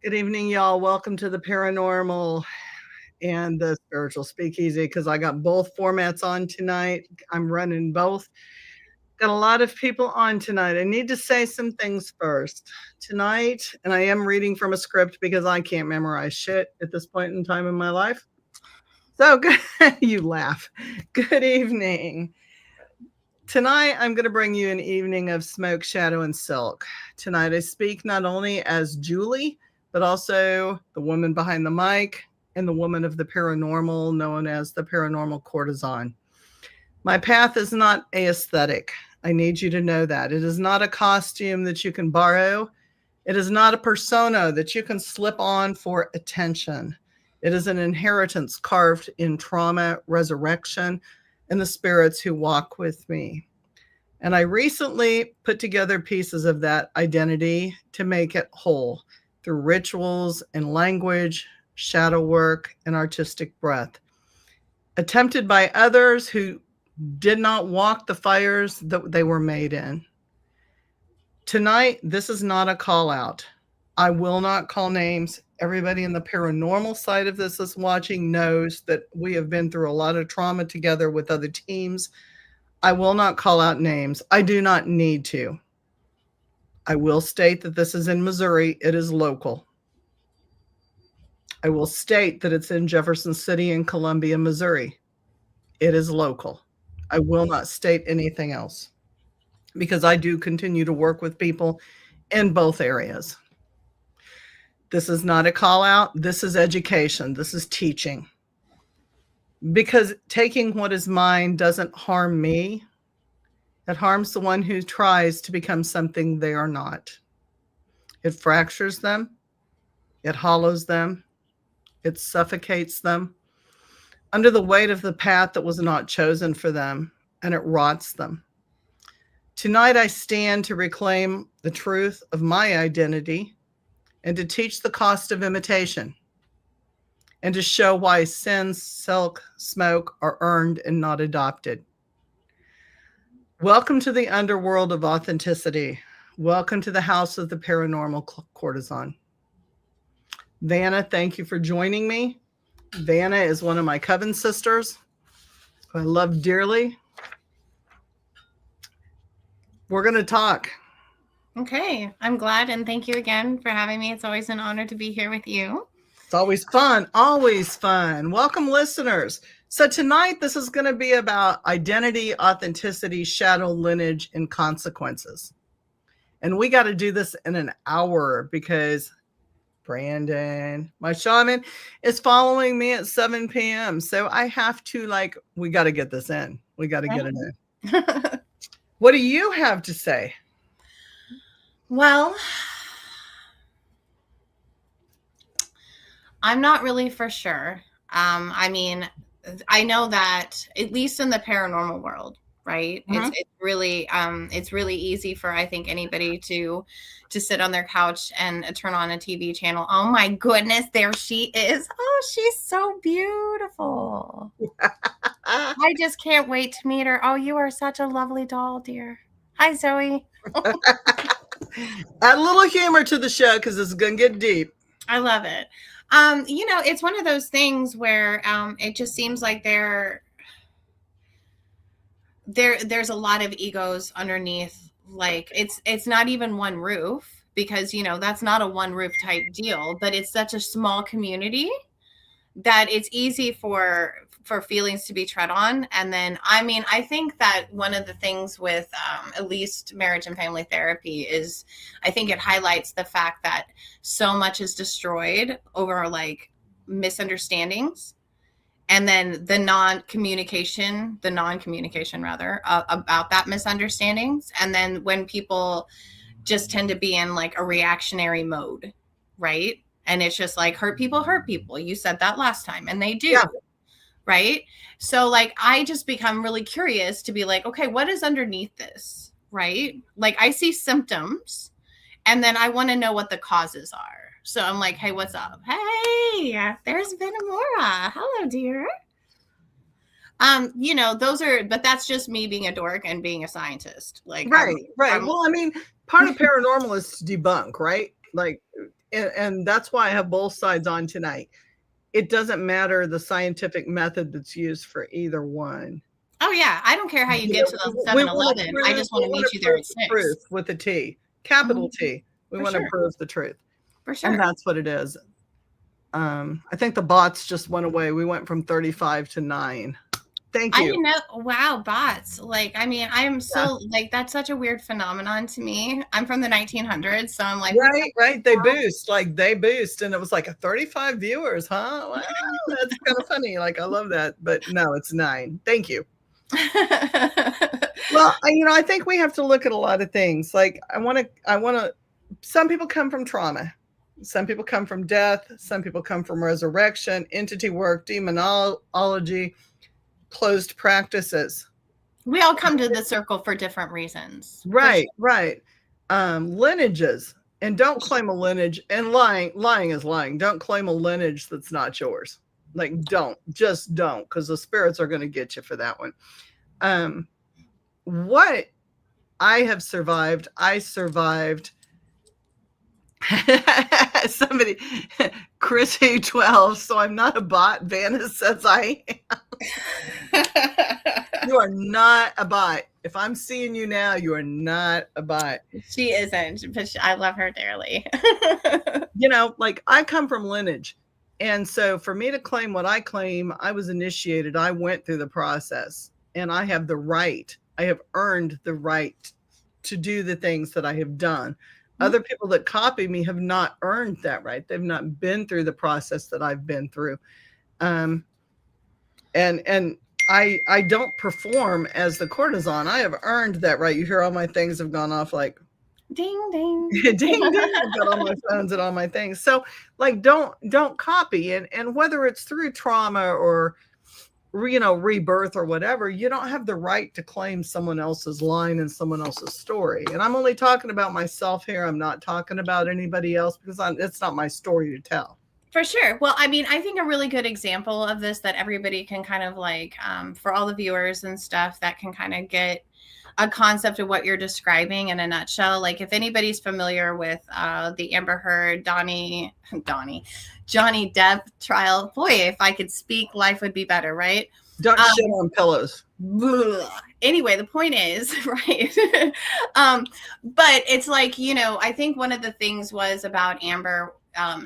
Good evening, y'all. Welcome to the paranormal and the spiritual speakeasy because I got both formats on tonight. I'm running both. Got a lot of people on tonight. I need to say some things first. Tonight, and I am reading from a script because I can't memorize shit at this point in time in my life. So good. You laugh. Good evening. Tonight, I'm going to bring you an evening of smoke, shadow, and silk. Tonight, I speak not only as Julie, but also the woman behind the mic and the woman of the paranormal, known as the paranormal courtesan. My path is not aesthetic. I need you to know that. It is not a costume that you can borrow. It is not a persona that you can slip on for attention. It is an inheritance carved in trauma, resurrection, and the spirits who walk with me. And I recently put together pieces of that identity to make it whole through rituals and language, shadow work, and artistic breath. Attempted by others who did not walk the fires that they were made in. Tonight, this is not a call out. I will not call names. Everybody in the paranormal side of this is watching knows that we have been through a lot of trauma together with other teams. I will not call out names. I do not need to. I will state that this is in Missouri. It is local. I will state that it's in Jefferson City in Columbia, Missouri. It is local. I will not state anything else because I do continue to work with people in both areas. This is not a call out. This is education. This is teaching. Because taking what is mine doesn't harm me. It harms the one who tries to become something they are not. It fractures them. It hollows them. It suffocates them under the weight of the path that was not chosen for them, and it rots them. Tonight, I stand to reclaim the truth of my identity and to teach the cost of imitation and to show why sin, silk, smoke are earned and not adopted. Welcome to the underworld of authenticity. Welcome to the house of the paranormal courtesan. Vanna, thank you for joining me. Vanna is one of my coven sisters who I love dearly. We're going to talk. Okay, I'm glad, and thank you again for having me. It's always an honor to be here with you. It's always fun, always fun. Welcome, listeners. So tonight, this is going to be about identity, authenticity, shadow, lineage, and consequences. And we got to do this in an hour because Brandon, my shaman, is following me at 7 p.m. So I have to, we got to get this in. We got to get it in. What do you have to say? Well, I'm not really for sure. I mean, I know that at least in the paranormal world, right? Mm-hmm. It's really easy for, I think, anybody to sit on their couch and turn on a TV channel. Oh my goodness, there she is. Oh, she's so beautiful. I just can't wait to meet her. Oh, you are such a lovely doll, dear. Hi, Zoe. Add a little humor to the show because it's going to get deep. I love it. It's one of those things where it just seems like there's a lot of egos underneath. Like it's not even one roof because, that's not a one roof type deal, but it's such a small community that it's easy for feelings to be tread on. And then, I think that one of the things with at least marriage and family therapy is I think it highlights the fact that so much is destroyed over misunderstandings. And then the non-communication rather about that misunderstandings. And then when people just tend to be in a reactionary mode, right? And it's just hurt people. You said that last time, and they do. Yeah. Right. So I just become really curious to be okay, what is underneath this? Right. I see symptoms and then I want to know what the causes are. So I'm hey, what's up? Hey, there's Vinamora. Hello, dear. But that's just me being a dork and being a scientist. Right. Well, part of paranormal is to debunk, right? and that's why I have both sides on tonight. It doesn't matter the scientific method that's used for either one. Oh yeah, I don't care how you get to the We 7-Eleven. I just want to meet you there prove at the 6. truth with a T, capital Mhm. T. We For want to sure. prove the truth. For And sure. that's what it is. I think the bots just went away. We went from 35 to 9. Thank I you. didn't know. Wow, bots. Like, I mean, I am so like that's such a weird phenomenon to me. I'm from the 1900s, so I'm like, Right. They boost, and it was like a 35 viewers, huh? Wow, that's kind of funny. Like, I love that, but no, it's 9. Thank you. Well, I think we have to look at a lot of things. Like, I want to. Some people come from trauma. Some people come from death. Some people come from resurrection, entity work, demonology, closed practices. We all come to the circle for different reasons. Right. Lineages. And don't claim a lineage. And lying is lying. Don't claim a lineage that's not yours. Like, just don't, because the spirits are going to get you for that one. What I have survived, I survived. Somebody, Chrissy 12. So I'm not a bot. Vanna says I am. You are not a bot. If I'm seeing you now, you are not a bot. She isn't, but I love her dearly. Like, I come from lineage. And so for me to claim what I claim, I was initiated. I went through the process, and I have the right. I have earned the right to do the things that I have done. Mm-hmm. Other people that copy me have not earned that right. They've not been through the process that I've been through. And I don't perform as the courtesan. I have earned that right. You hear all my things have gone off like ding ding ding ding. I've got all my phones and all my things. So, like, don't copy. And whether it's through trauma or rebirth or whatever, you don't have the right to claim someone else's line and someone else's story. And I'm only talking about myself here. I'm not talking about anybody else, because it's not my story to tell. For sure. Well, I mean, I think a really good example of this that everybody can kind of like, for all the viewers and stuff, that can kind of get a concept of what you're describing in a nutshell. Like, if anybody's familiar with the Amber Heard, Johnny Depp trial, boy, if I could speak, life would be better, right? Don't shit on pillows. Anyway, the point is, right? But it's like, I think one of the things was about Amber,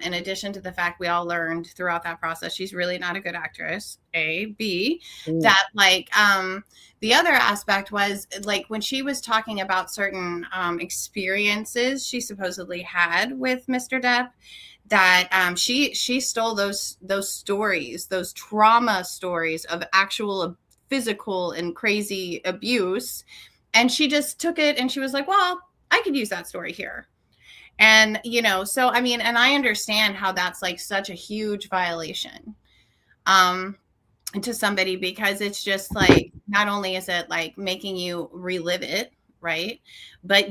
in addition to the fact we all learned throughout that process, she's really not a good actress, A. B, that like, the other aspect was like when she was talking about certain experiences she supposedly had with Mr. Depp, that she stole those stories, those trauma stories of actual physical and crazy abuse, and she just took it and she was like, well, I could use that story here. And, so, I mean, and I understand how that's like such a huge violation to somebody, because it's just like, not only is it like making you relive it, right? But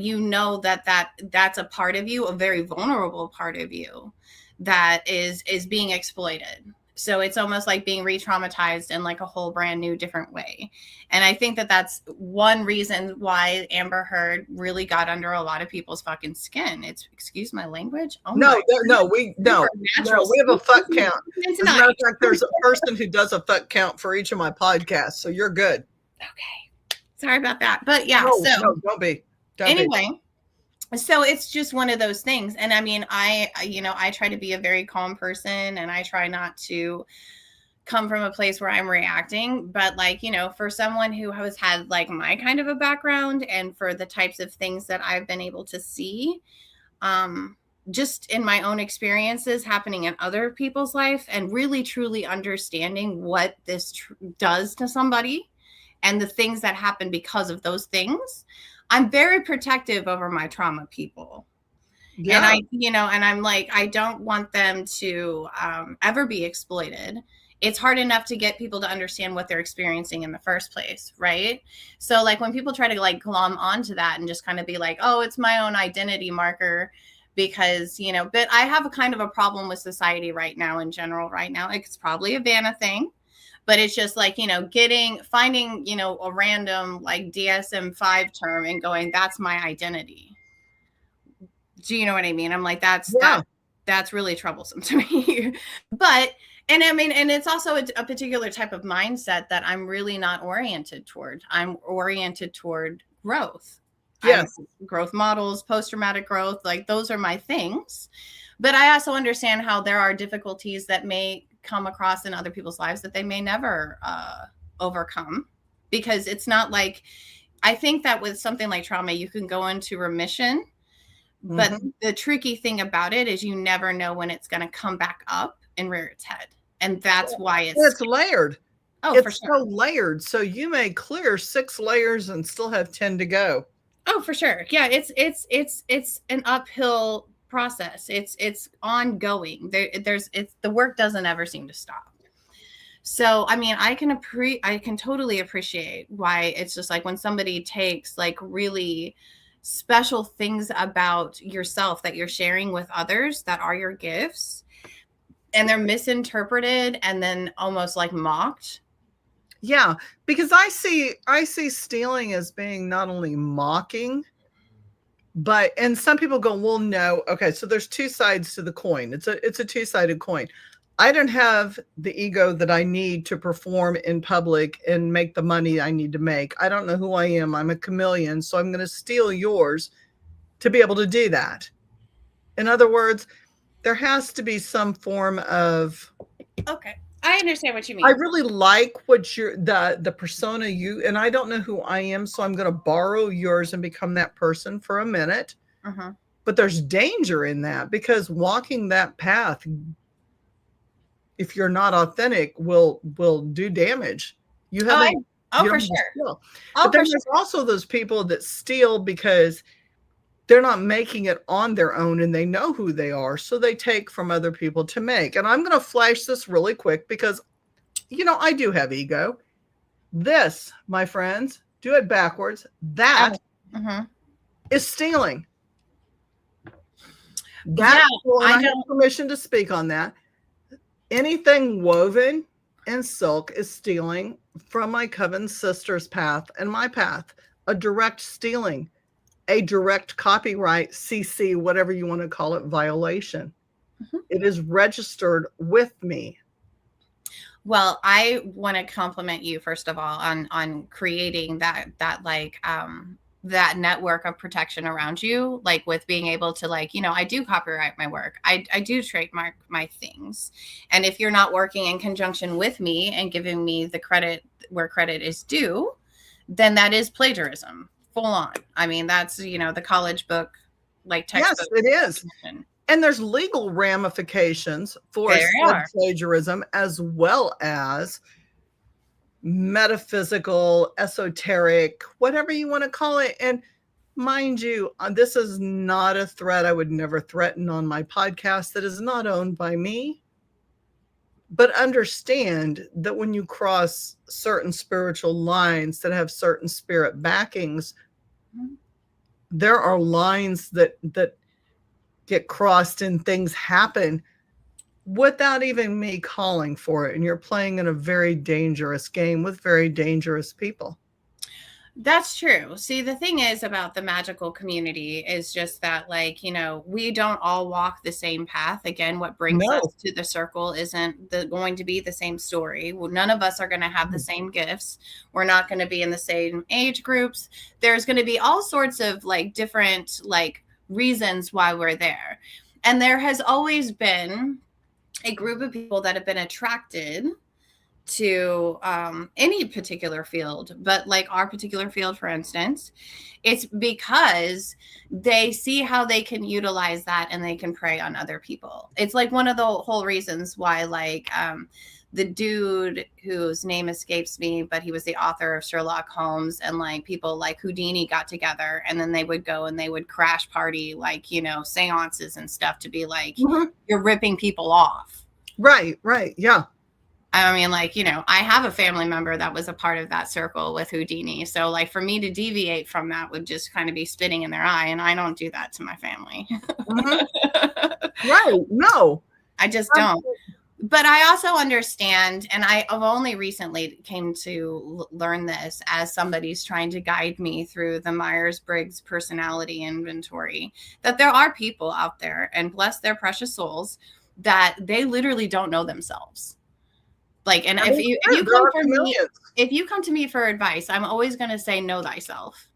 that's a part of you, a very vulnerable part of you that is being exploited. So it's almost like being re-traumatized in like a whole brand new different way. And I think that that's one reason why Amber Heard really got under a lot of people's fucking skin. It's, excuse my language. Oh no, we have a fuck count. As a matter of fact, there's a person who does a fuck count for each of my podcasts. So you're good. Okay. Sorry about that. But yeah, no, don't be. Anyway. So it's just one of those things. And I mean, I try to be a very calm person, and I try not to come from a place where I'm reacting. But like, for someone who has had like my kind of a background, and for the types of things that I've been able to see, just in my own experiences happening in other people's life, and really truly understanding what this does to somebody and the things that happen because of those things, I'm very protective over my trauma people. Yeah. And I'm like, I don't want them to ever be exploited. It's hard enough to get people to understand what they're experiencing in the first place, right? So like when people try to like glom onto that and just kind of be like, oh, it's my own identity marker, because, but I have a kind of a problem with society right now in general right now. It's probably a Vanna thing. But it's just like, finding, a random like DSM-5 term and going, that's my identity. Do you know what I mean? I'm like, that's that. That's really troublesome to me. But, and I mean, and it's also a particular type of mindset that I'm really not oriented toward. I'm oriented toward growth. Yes. Growth models, post-traumatic growth, like those are my things. But I also understand how there are difficulties that may come across in other people's lives that they may never overcome, because it's not like, I think that with something like trauma, you can go into remission, but the tricky thing about it is you never know when it's going to come back up and rear its head. And that's why it's layered. Oh, it's for sure. So layered. So you may clear 6 layers and still have 10 to go. Oh, for sure. Yeah. It's an uphill process. It's ongoing. The work doesn't ever seem to stop. So, I mean, I can totally appreciate why it's just like when somebody takes like really special things about yourself that you're sharing with others that are your gifts, and they're misinterpreted and then almost like mocked. Yeah, because I see stealing as being not only mocking, but, and some people go, well, no, okay, so there's 2 sides to the coin. It's a 2-sided coin. I don't have the ego that I need to perform in public and make the money I need to make. I don't know who I am. I'm a chameleon, so I'm going to steal yours to be able to do that. In other words, there has to be some form of, okay, I understand what you mean. I really like what the persona you, and I don't know who I am, so I'm going to borrow yours and become that person for a minute. But there's danger in that, because walking that path, if you're not authentic, will do damage. You haven't. For sure. But then there's also those people that steal because they're not making it on their own and they know who they are, so they take from other people to make. And I'm going to flash this really quick because, I do have ego. This, my friends, do it backwards. That is stealing. I have permission to speak on that. Anything woven in silk is stealing from my coven sister's path and my path. A direct stealing, a direct copyright, CC, whatever you want to call it, violation. It is registered with me. Well, I want to compliment you, first of all, on creating that that network of protection around you, like with being able to, like, I do copyright my work. I do trademark my things. And if you're not working in conjunction with me and giving me the credit where credit is due, then that is plagiarism, full on. I mean, that's, the college book, like textbook. Yes, it is. And there's legal ramifications for plagiarism, as well as metaphysical, esoteric, whatever you want to call it. And mind you, this is not a threat I would never threaten on my podcast that is not owned by me. But understand that when you cross certain spiritual lines that have certain spirit backings, there are lines that get crossed and things happen without even me calling for it. And you're playing in a very dangerous game with very dangerous people. That's true. See, the thing is about the magical community is just that, like, we don't all walk the same path. Again, what brings us to the circle isn't going to be the same story. None of us are going to have the same gifts. We're not going to be in the same age groups. There's going to be all sorts of like different like reasons why we're there. And there has always been a group of people that have been attracted to any particular field, but like our particular field, for instance, it's because they see how they can utilize that and they can prey on other people. It's like one of the whole reasons why, like, the dude whose name escapes me, but he was the author of Sherlock Holmes, and like people like Houdini got together and then they would go and they would crash party, like, seances and stuff to be like, you're ripping people off. Right. Yeah. I mean, like, I have a family member that was a part of that circle with Houdini. So like for me to deviate from that would just kind of be spitting in their eye. And I don't do that to my family. Right. No, I just don't. But I also understand, and I've only recently came to learn this as somebody's trying to guide me through the Myers-Briggs personality inventory, that there are people out there, and bless their precious souls, that they literally don't know themselves. Like, and if you come for me, if you come to me for advice, I'm always going to say, know thyself.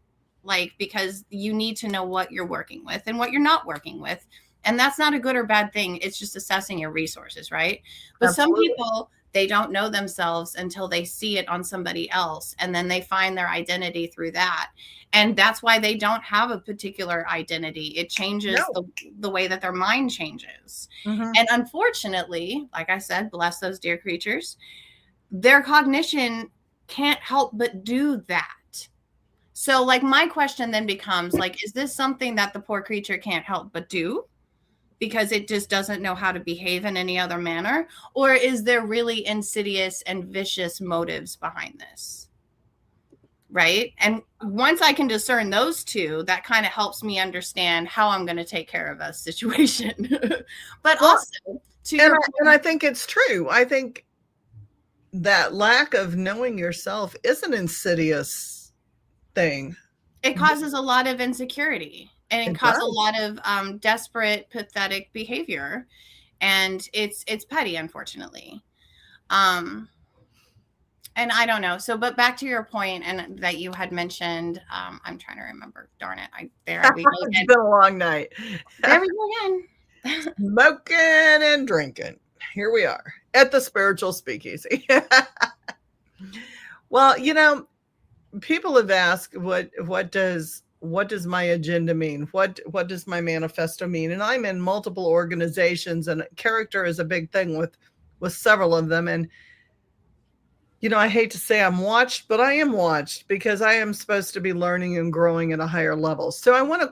Like, because you need to know what you're working with and what you're not working with. And that's not a good or bad thing. It's just assessing your resources, right? But Absolutely. Some people, they don't know themselves until they see it on somebody else. And then they find their identity through that. And that's why they don't have a particular identity. It changes the way that their mind changes. Mm-hmm. And unfortunately, like I said, bless those dear creatures, their cognition can't help but do that. So, like, my question then becomes, like, is this something that the poor creature can't help but do because it just doesn't know how to behave in any other manner? Or is there really insidious and vicious motives behind this? Right? And once I can discern those two, that kind of helps me understand how I'm going to take care of a situation. But well, also, and I think it's true. I think that lack of knowing yourself is an insidious thing. It causes a lot of insecurity, and it causes a lot of desperate, pathetic behavior, and it's petty, unfortunately. And I don't know. So, but back to your point, and that you had mentioned, I'm trying to remember. Darn it! There we go again. It's been a long night. There we go again. Smoking and drinking. Here we are at the Spiritual Speakeasy. Well, you know, people have asked, what does my agenda mean? What does my manifesto mean? And I'm in multiple organizations, and character is a big thing with several of them. And you know, I hate to say I'm watched, but I am watched because I am supposed to be learning and growing at a higher level. So I want to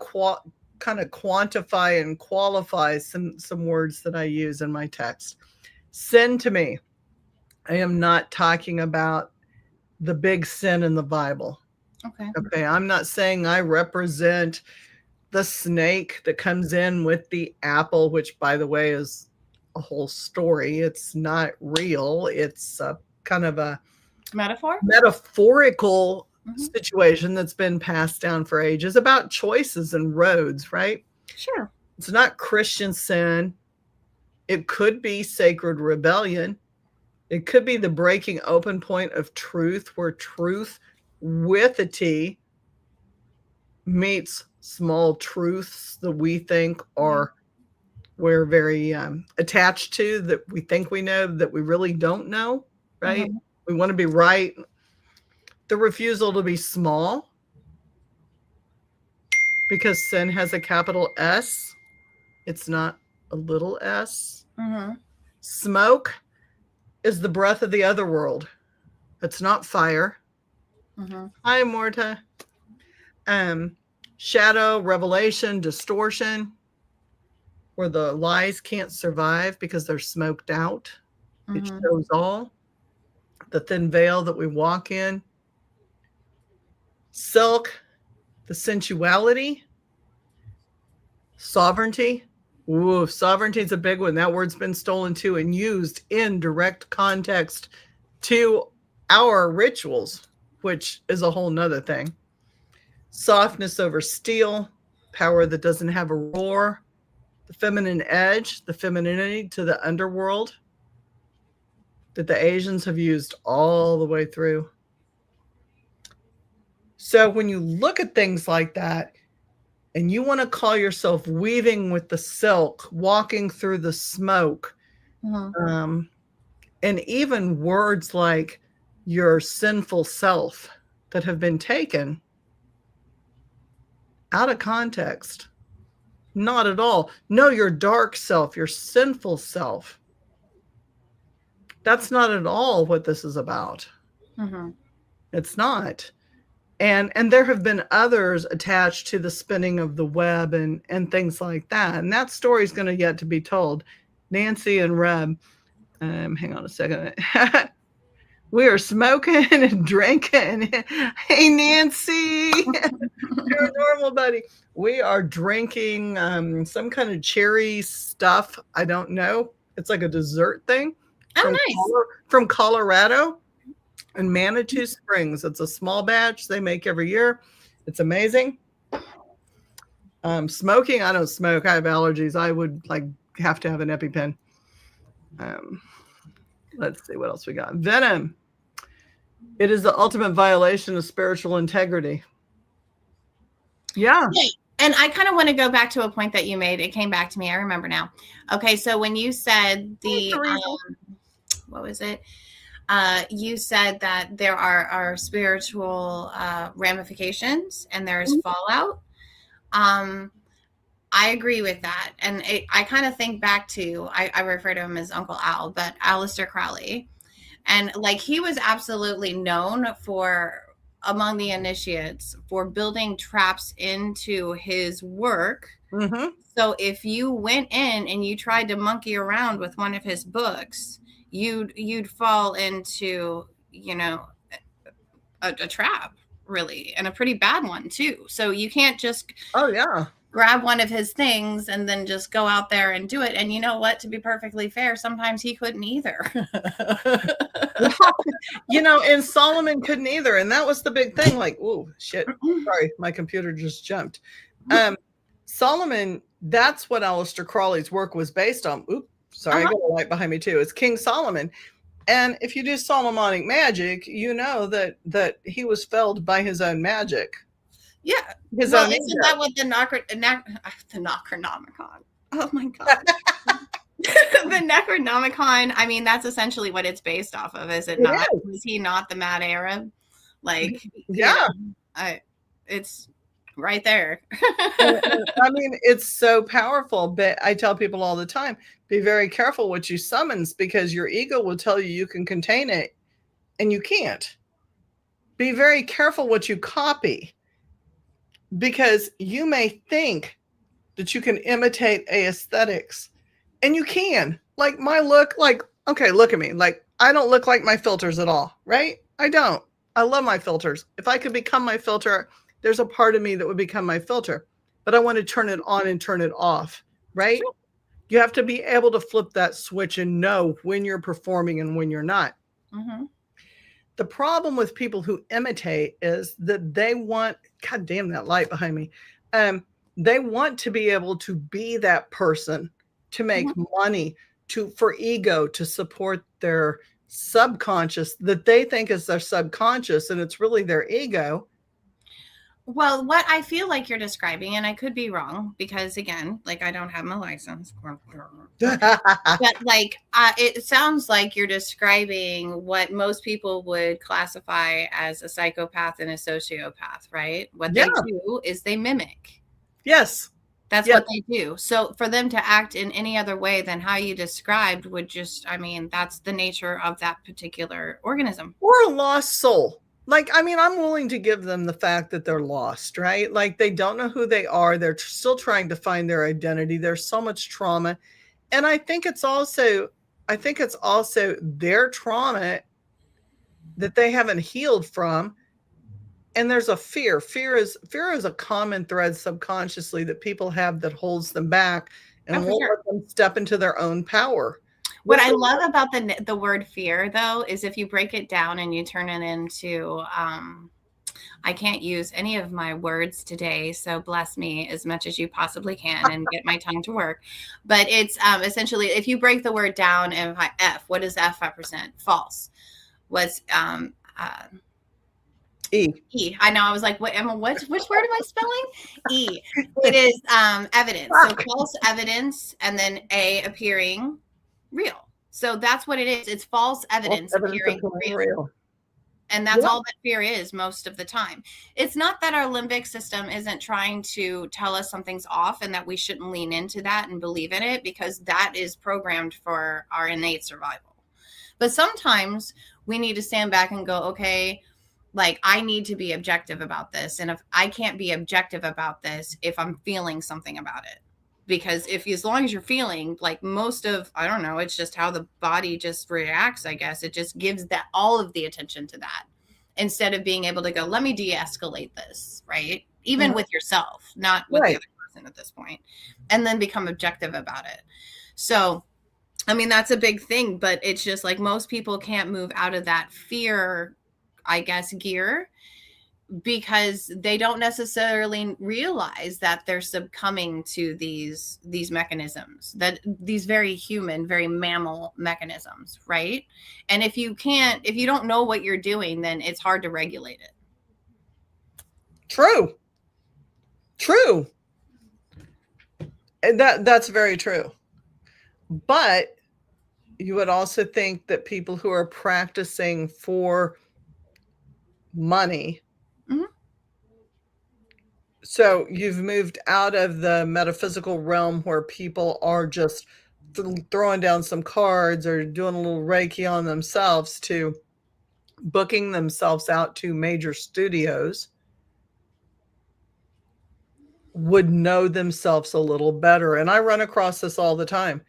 kind of quantify and qualify some words that I use in my text. Sin to me, I am not talking about the big sin in the Bible. Okay. I'm not saying I represent the snake that comes in with the apple, which, by the way, is a whole story. It's not real. It's kind of a metaphorical situation that's been passed down for ages about choices and roads, right? Sure. It's not Christian sin. It could be sacred rebellion. It could be the breaking open point of truth, where truth with a T meets small truths that we think are we're very attached to, that we think we know, that we really don't know, right? Mm-hmm. We want to be right. The refusal to be small, because sin has a capital S. It's not a little s. Mm-hmm. Smoke is the breath of the other world. It's not fire. Mm-hmm. Hi, Morta. Shadow, revelation, distortion, where the lies can't survive because they're smoked out. Mm-hmm. It shows all. The thin veil that we walk in. Silk, the sensuality. Sovereignty. Ooh, sovereignty is a big one. That word's been stolen too and used in direct context to our rituals, which is a whole nother thing. Softness over steel, power that doesn't have a roar, the feminine edge, the femininity to the underworld that the Asians have used all the way through. So when you look at things like that, and you want to call yourself weaving with the silk, walking through the smoke, and even words like your sinful self that have been taken out of context. Not at all. No, your dark self, your sinful self. That's not at all what this is about. Mm-hmm. It's not. And there have been others attached to the spinning of the web and things like that. And that story is going to yet to be told. Nancy and Reb, hang on a second. We are smoking and drinking. Hey, Nancy, you're a normal buddy. We are drinking some kind of cherry stuff. I don't know. It's like a dessert thing Oh, nice. from Colorado and Manitou Springs. It's a small batch they make every year. It's amazing. Smoking, I don't smoke. I have allergies. I would like have to have an EpiPen. Let's see what else we got. Venom. It is the ultimate violation of spiritual integrity. Yeah. And I kind of want to go back to a point that you made. It came back to me. I remember now. Okay, so when you said what was it? You said that there are spiritual ramifications and there's fallout. I agree with that. And I kind of think back to, I refer to him as Uncle Al, but Aleister Crowley. And like, he was absolutely known for, among the initiates, for building traps into his work. Mm-hmm. So if you went in and you tried to monkey around with one of his books, you'd fall into, you know, a trap, really, and a pretty bad one too. So you can't just grab one of his things and then just go out there and do it. And you know what, to be perfectly fair, sometimes he couldn't either. You know, and Solomon couldn't either. And that was the big thing. Like, oh, shit. Sorry, my computer just jumped. Solomon, that's what Aleister Crowley's work was based on. Oops, sorry, I got a light behind me too. It's King Solomon. And if you do Solomonic magic, you know that he was felled by his own magic. Yeah. Isn't that what the Necronomicon? Oh my God. The Necronomicon, I mean, that's essentially what it's based off of, is it not? Was he not the mad Arab? Like, yeah. It's right there. I mean, it's so powerful, but I tell people all the time, be very careful what you summons, because your ego will tell you can contain it and you can't. Be very careful what you copy, because you may think that you can imitate aesthetics, and you can. Like my look, like, okay, look at me. Like, I don't look like my filters at all, right? I don't. I love my filters. If I could become my filter, there's a part of me that would become my filter, but I want to turn it on and turn it off, right? Sure. You have to be able to flip that switch and know when you're performing and when you're not. Mm-hmm. The problem with people who imitate is that they want, God damn that light behind me. They want to be able to be that person, to make money, for ego, to support their subconscious that they think is their subconscious, and it's really their ego. Well, what I feel like you're describing, and I could be wrong, because again, like, I don't have my license, but like, it sounds like you're describing what most people would classify as a psychopath and a sociopath, right? What they do is they mimic. Yes. That's what they do. So for them to act in any other way than how you described would just, I mean, that's the nature of that particular organism. Or a lost soul. Like, I mean, I'm willing to give them the fact that they're lost, right? Like, they don't know who they are. They're still trying to find their identity. There's so much trauma. And I think it's also their trauma that they haven't healed from. And there's a fear. Fear is a common thread subconsciously that people have that holds them back and won't let them step into their own power. What I love about the word fear, though, is if you break it down and you turn it into, I can't use any of my words today, so bless me as much as you possibly can and get my tongue to work. But it's essentially, if you break the word down, and F, what does F represent? False. What's E. I know. I was like, which word am I spelling? E. It is evidence. So false evidence, and then A, appearing real. So that's what it is. It's false evidence appearing real. And that's all that fear is most of the time. It's not that our limbic system isn't trying to tell us something's off and that we shouldn't lean into that and believe in it, because that is programmed for our innate survival. But sometimes we need to stand back and go, okay, like, I need to be objective about this. And if I can't be objective about this, if I'm feeling something about it, because as long as you're feeling, like, most of, I don't know, it's just how the body just reacts, I guess. It just gives that all of the attention to that, instead of being able to go, let me de-escalate this, right? Even with yourself, not with the other person at this point, and then become objective about it. So I mean, that's a big thing, but it's just like most people can't move out of that fear, I guess, gear, because they don't necessarily realize that they're succumbing to these mechanisms, that these very human, very mammal mechanisms, right? And if you don't know what you're doing, then it's hard to regulate it. True. And that's very true. But you would also think that people who are practicing for money, Mhm. so you've moved out of the metaphysical realm where people are just throwing down some cards or doing a little Reiki on themselves, to booking themselves out to major studios, would know themselves a little better. And I run across this all the time.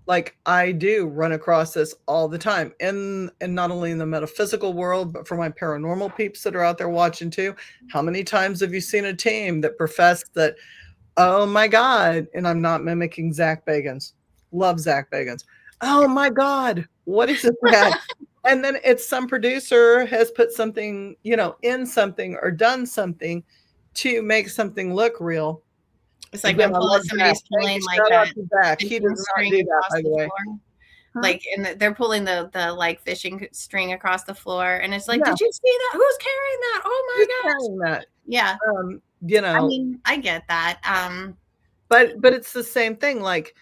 Like, I do run across this all the time, and not only in the metaphysical world, but for my paranormal peeps that are out there watching too. How many times have you seen a team that professed that, oh my God, and I'm not mimicking Zach Bagans. Love Zach Bagans. Oh my God, what is that? And then it's some producer has put something, in something or done something to make something look real. It's like Again, when I love Zach. somebody's Thank you. pulling like Shout a out to Zach. He fishing does not string do that, across by the the way. floor. Huh? Like, and they're pulling the like fishing string across the floor, and it's like, Yeah. did you see that? Who's carrying that? Oh Who's my gosh! carrying that? Yeah, I mean, I get that. But it's the same thing. Like,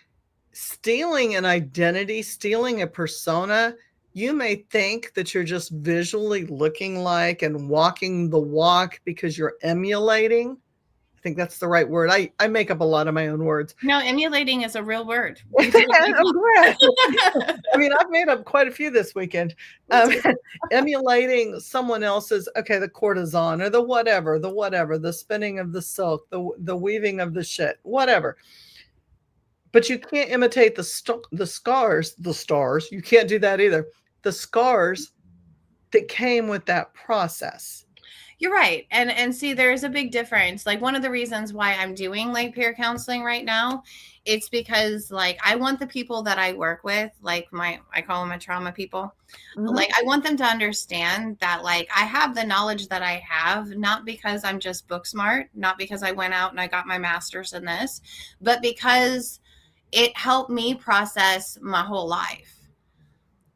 stealing an identity, stealing a persona, you may think that you're just visually looking like and walking the walk because you're emulating. I think that's the right word. I make up a lot of my own words. No, emulating is a real word. I'm glad. I mean, I've made up quite a few this weekend. Emulating someone else's, the courtesan or the whatever, the spinning of the silk, the weaving of the shit, whatever. But you can't imitate the stars. You can't do that either. The scars that came with that process. You're right. And see, there's a big difference. Like, one of the reasons why I'm doing like peer counseling right now, it's because like I want the people that I work with, like I call them my trauma people. Mhm. Like, I want them to understand that like I have the knowledge that I have, not because I'm just book smart, not because I went out and I got my master's in this, but because it helped me process my whole life.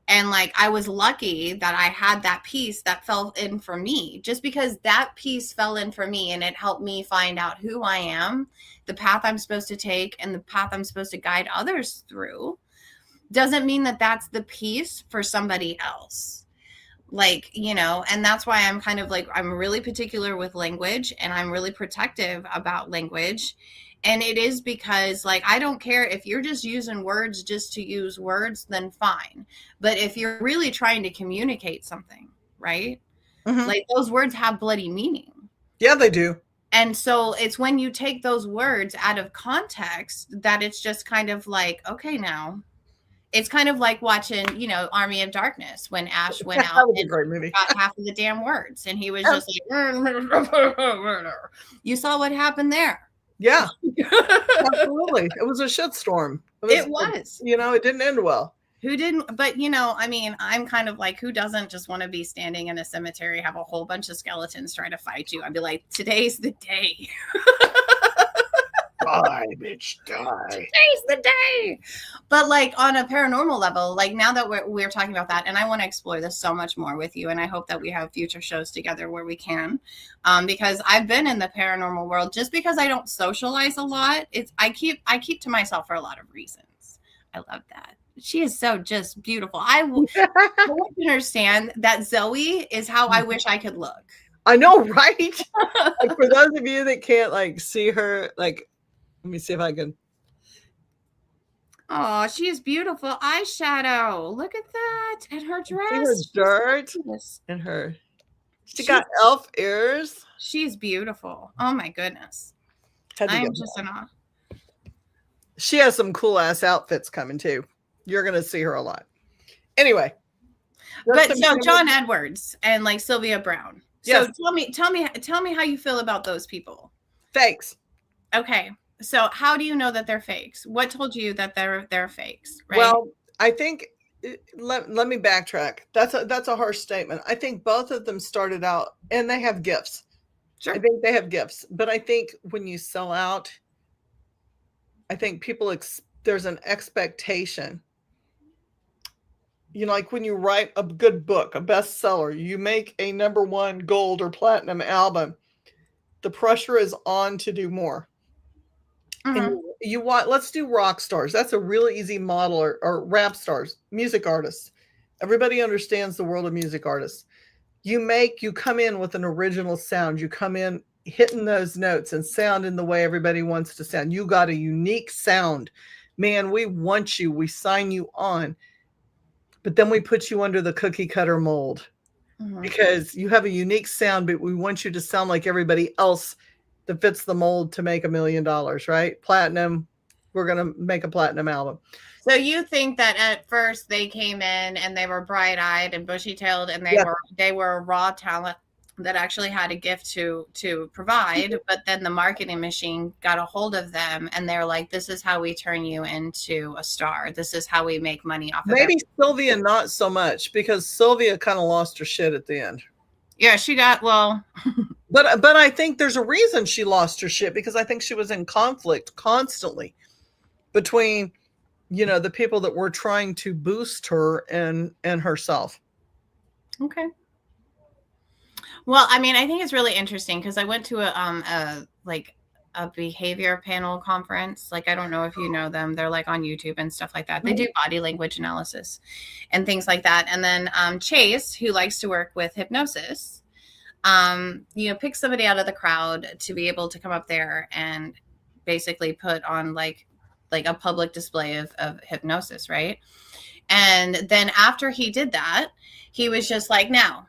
And like, I was lucky that I had that piece that fell in for me, just because that piece fell in for me and it helped me find out who I am, the path I'm supposed to take, and the path I'm supposed to guide others through. Doesn't mean that that's the piece for somebody else. Like, and that's why I'm kind of like, I'm really particular with language, and I'm really protective about language. And it is because like, I don't care if you're just using words just to use words, then fine. But if you're really trying to communicate something, right? Mhm. Like, those words have bloody meaning. Yeah, they do. And so it's when you take those words out of context that it's just kind of like, okay, now it's kind of like watching, Army of Darkness, when Ash went That out was a and great movie. got half of the damn words, and he was just like, you saw what happened there. Yeah, absolutely. It was a shitstorm. It was. It didn't end well. Who didn't? But I mean, I'm kind of like, who doesn't just want to be standing in a cemetery, have a whole bunch of skeletons try to fight you? I'd be like, today's the day. Die, bitch, die. Today's the day. But like, on a paranormal level, like, now that we're talking about that, and I want to explore this so much more with you, and I hope that we have future shows together where we can, because I've been in the paranormal world. Just because I don't socialize a lot, I keep to myself for a lot of reasons. I love that. She is so just beautiful. I want to understand that Zoe is how I wish I could look. I know, right? Like, for those of you that can't like see her, like, let me see if I can. Oh, she is beautiful eyeshadow. Look at that. And her dress. See her dirt and her. She got elf ears. She's beautiful. Oh my goodness. I'm just in awe. She has some cool ass outfits coming too. You're gonna see her a lot. Anyway. But so John Edwards and like Sylvia Brown. Yes. So tell me how you feel about those people. Fakes. Okay. So how do you know that they're fakes? What told you that they're fakes? Right? Well, I think let me backtrack. That's a harsh statement. I think both of them started out and they have gifts. Sure. I think they have gifts, but I think when you sell out, I think there's an expectation. Like when you write a good book, a bestseller, you make a #1 gold or platinum album, the pressure is on to do more. Mm-hmm. And you want, let's do rock stars. That's a really easy model, or rap stars, music artists. Everybody understands the world of music artists. You come in with an original sound. You come in hitting those notes and sound in the way everybody wants to sound. You got a unique sound. Man, we want you. We sign you on. But then we put you under the cookie cutter mold because you have a unique sound, but we want you to sound like everybody else that fits the mold to make $1 million, right? Platinum. We're going to make a platinum album. So you think that at first they came in and they were bright-eyed and bushy-tailed, and they were raw talent that actually had a gift to provide, but then the marketing machine got a hold of them and they're like, this is how we turn you into a star. This is how we make money off of it. Maybe Sylvia not so much, because Sylvia kind of lost her shit at the end. Yeah, she got, well. But I think there's a reason she lost her shit, because I think she was in conflict constantly between, the people that were trying to boost her and herself. Okay. Well, I mean, I think it's really interesting because I went to a behavior panel conference. Like, I don't know if you know them. They're like on YouTube and stuff like that. They do body language analysis and things like that. And then Chase, who likes to work with hypnosis, picks somebody out of the crowd to be able to come up there and basically put on like a public display of hypnosis, right? And then after he did that, he was just like, now,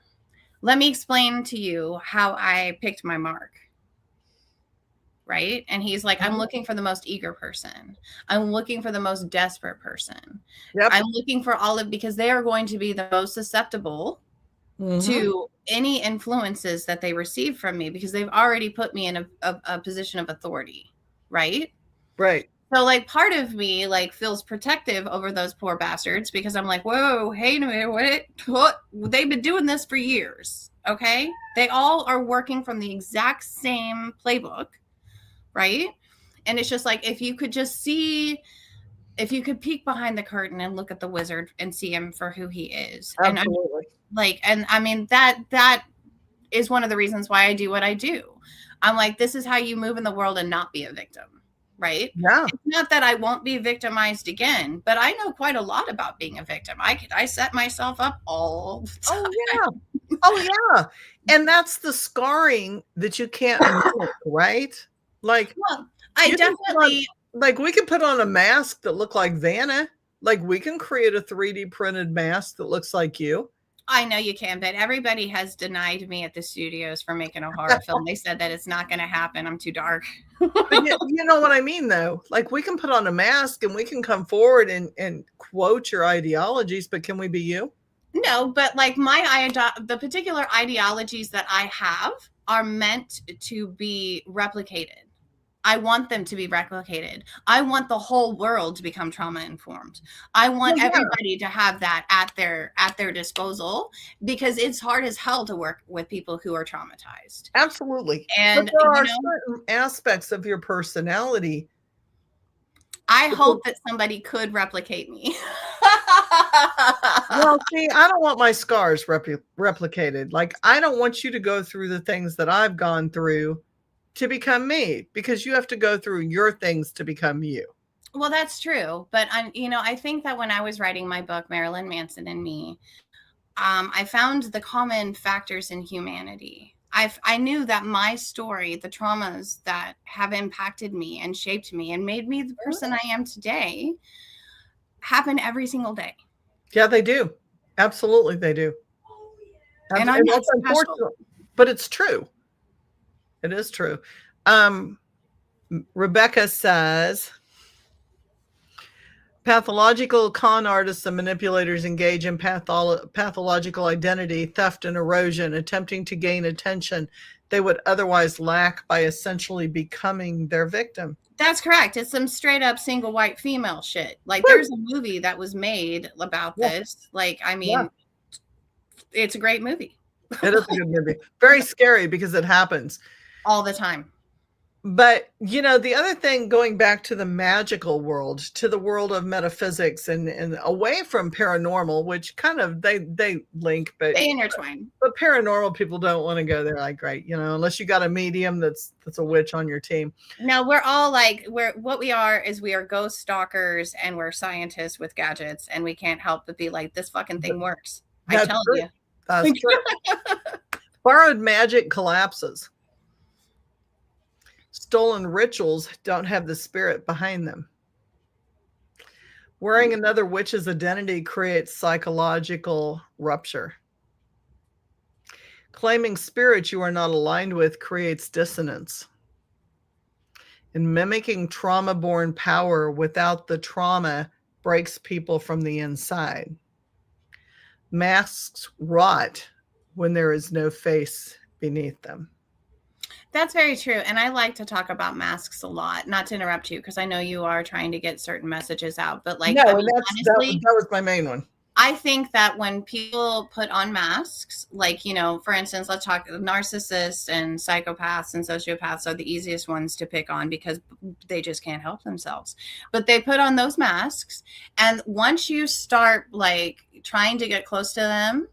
let me explain to you how I picked my mark. Right? And he's like, I'm looking for the most eager person. I'm looking for the most desperate person. Yep. I'm looking for because they are going to be the most susceptible to any influences that they receive from me, because they've already put me in a position of authority. Right? Right. So like part of me like feels protective over those poor bastards, because I'm like, whoa, hey, what? They've been doing this for years. Okay. They all are working from the exact same playbook. Right. And it's just like, if you could peek behind the curtain and look at the wizard and see him for who he is. Absolutely. And I mean, that is one of the reasons why I do what I do. I'm like, this is how you move in the world and not be a victim. Right? Yeah. It's not that I won't be victimized again, but I know quite a lot about being a victim. I set myself up all the time. Oh yeah. And that's the scarring that you can't make, right? Like, well, I definitely we can put on a mask that look like Vanna. Like, we can create a 3D printed mask that looks like you. I know you can, but everybody has denied me at the studios for making a horror film. They said that it's not going to happen. I'm too dark. But you know what I mean, though? Like, we can put on a mask and we can come forward and quote your ideologies, but can we be you? No, but like the particular ideologies that I have are meant to be replicated. I want them to be replicated. I want the whole world to become trauma informed. I want everybody to have that at their disposal, because it's hard as hell to work with people who are traumatized. Absolutely. And but there are certain aspects of your personality. I hope that somebody could replicate me. Well, see, I don't want my scars replicated. Like, I don't want you to go through the things that I've gone through to become me, because you have to go through your things to become you. Well, that's true. But I think that when I was writing my book, Marilyn Manson and Me, I found the common factors in humanity. I knew that my story, the traumas that have impacted me and shaped me and made me the person I am today, happen every single day. Yeah, they do. Absolutely, they do. And I'm not that's unfortunate, but it's true. It is true. Rebecca says, Pathological con artists and manipulators engage in pathological identity, theft, and erosion, attempting to gain attention they would otherwise lack by essentially becoming their victim. That's correct. It's some straight up single white female shit. Like, there's a movie that was made about this. Like, I mean, it's a great movie. It is a good movie. Very scary because it happens all the time. But, you know, the other thing, going back to the magical world, to the world of metaphysics and away from paranormal, which kind of they link, but they intertwine. But paranormal people don't want to go there, like, right, you know, unless you got a medium that's a witch on your team. No, we're all like, we are ghost stalkers, and we're scientists with gadgets, and we can't help but be like, this fucking thing works. I tell you. That's true. Borrowed magic collapses. Stolen rituals don't have the spirit behind them. Wearing another witch's identity creates psychological rupture. Claiming spirits you are not aligned with creates dissonance. And mimicking trauma-born power without the trauma breaks people from the inside. Masks rot when there is no face beneath them. That's very true. And I like to talk about masks a lot, not to interrupt you, because I know you are trying to get certain messages out, but like, no, I mean, honestly, that was my main one. I think that when people put on masks, like, you know, for instance, let's talk narcissists and psychopaths and sociopaths are the easiest ones to pick on because they just can't help themselves. But they put on those masks. And once you start like trying to get close to them,